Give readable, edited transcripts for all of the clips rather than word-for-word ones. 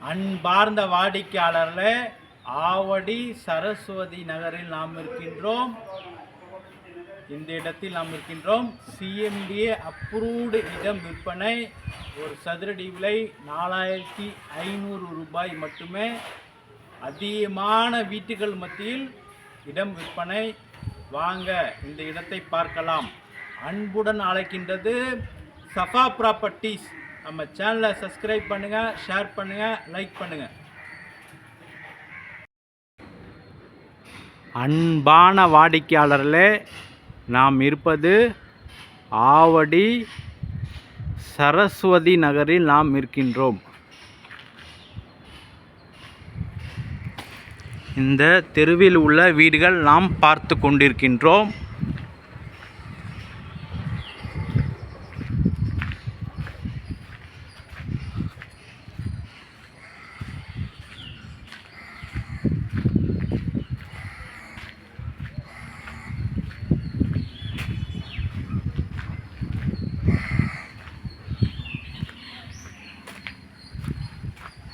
அன்பார்ந்த வாடிக்கையாளர்களே, ஆவடி சரஸ்வதி நகரில் நாம் இருக்கின்றோம். இந்த இடத்தில் நாம் இருக்கின்றோம். CMDA அப்ரூவ்டு இடம் விற்பனை. ஒரு சதுரடி விலை 4500 ரூபாய் மட்டுமே. அதிகமான வீட்டுகள் மத்தியில் இடம் விற்பனை. வாங்க இந்த இடத்தை பார்க்கலாம். அன்புடன் அழைக்கின்றது சஃபா ப்ராப்பர்ட்டிஸ். நம்ம சேனலை சப்ஸ்கிரைப் பண்ணுங்கள், ஷேர் பண்ணுங்கள், லைக் பண்ணுங்கள். அன்பான வாடிக்கையாளர்களே, நாம் இருப்பது ஆவடி சரஸ்வதி நகரில் நாம் இருக்கின்றோம். இந்த தெருவில் உள்ள வீடுகள் நாம் பார்த்து கொண்டிருக்கின்றோம்.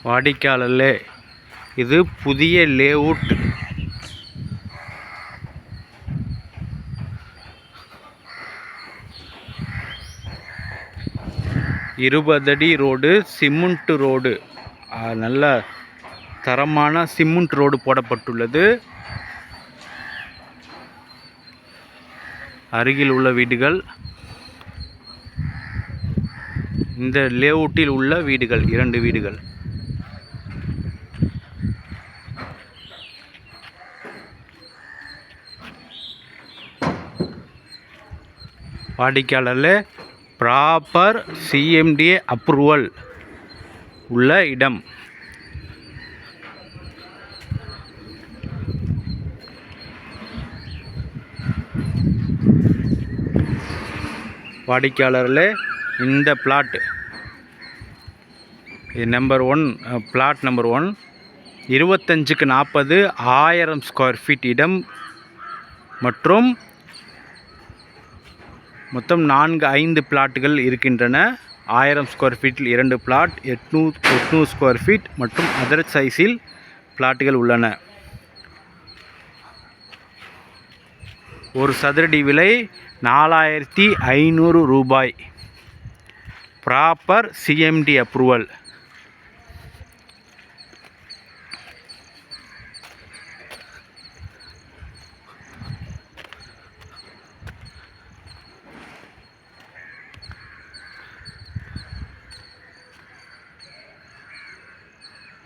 வாடிக்கையாளர்களே, இது புதிய லேஅவுட். இருபதடி ரோடு, சிமெண்ட் ரோடு, நல்ல தரமான சிமெண்ட் ரோடு போடப்பட்டுள்ளது. அருகில் உள்ள வீடுகள், இந்த லேஅவுட்டில் உள்ள வீடுகள் 2 வீடுகள். வாடிக்கையாளர்களே, ப்ராப்பர் CMDA அப்ரூவல் உள்ள இடம். வாடிக்கையாளர்களே, இந்த பிளாட் நம்பர் 1, பிளாட் நம்பர் 1, 25க்கு 40, 1000 ஸ்கொயர் ஃபீட் இடம் மற்றும் மொத்தம் 4-5 பிளாட்டுகள் இருக்கின்றன. 1000 ஸ்கொயர் ஃபீட்டில் 2 பிளாட், 800 ஸ்கொயர் ஃபீட் மற்றும் அதர் சைஸில் பிளாட்டுகள் உள்ளன. ஒரு சதுரடி விலை 4500 ரூபாய். Proper CMDA approval.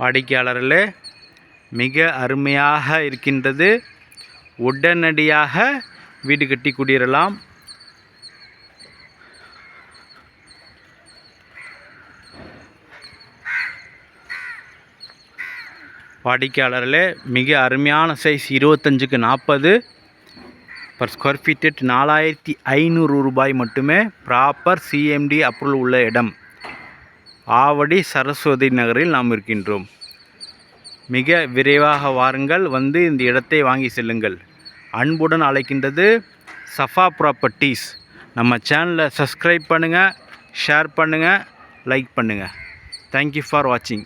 வாடிக்கையாளர்களே, மிக அருமையாக இருக்கின்றது. உடனடியாக வீடு கட்டி குடியேறலாம். வாடிக்கையாளர்களே, மிக அருமையான சைஸ் 25க்கு 40 பர் ஸ்கொயர் ஃபீட் 4500 ரூபாய் மட்டுமே. ப்ராப்பர் CMDA அப்ரூவல் உள்ள இடம். ஆவடி சரஸ்வதி நகரில் நாம் இருக்கின்றோம். மிக விரைவாக வாருங்கள், வந்து இந்த இடத்தை வாங்கி செல்லுங்கள். அன்புடன் அழைக்கின்றது சஃபா ப்ராப்பர்ட்டிஸ். நம்ம சேனலை சப்ஸ்கிரைப் பண்ணுங்கள், ஷேர் பண்ணுங்கள், லைக் பண்ணுங்கள். தேங்க்யூ ஃபார் வாட்சிங்.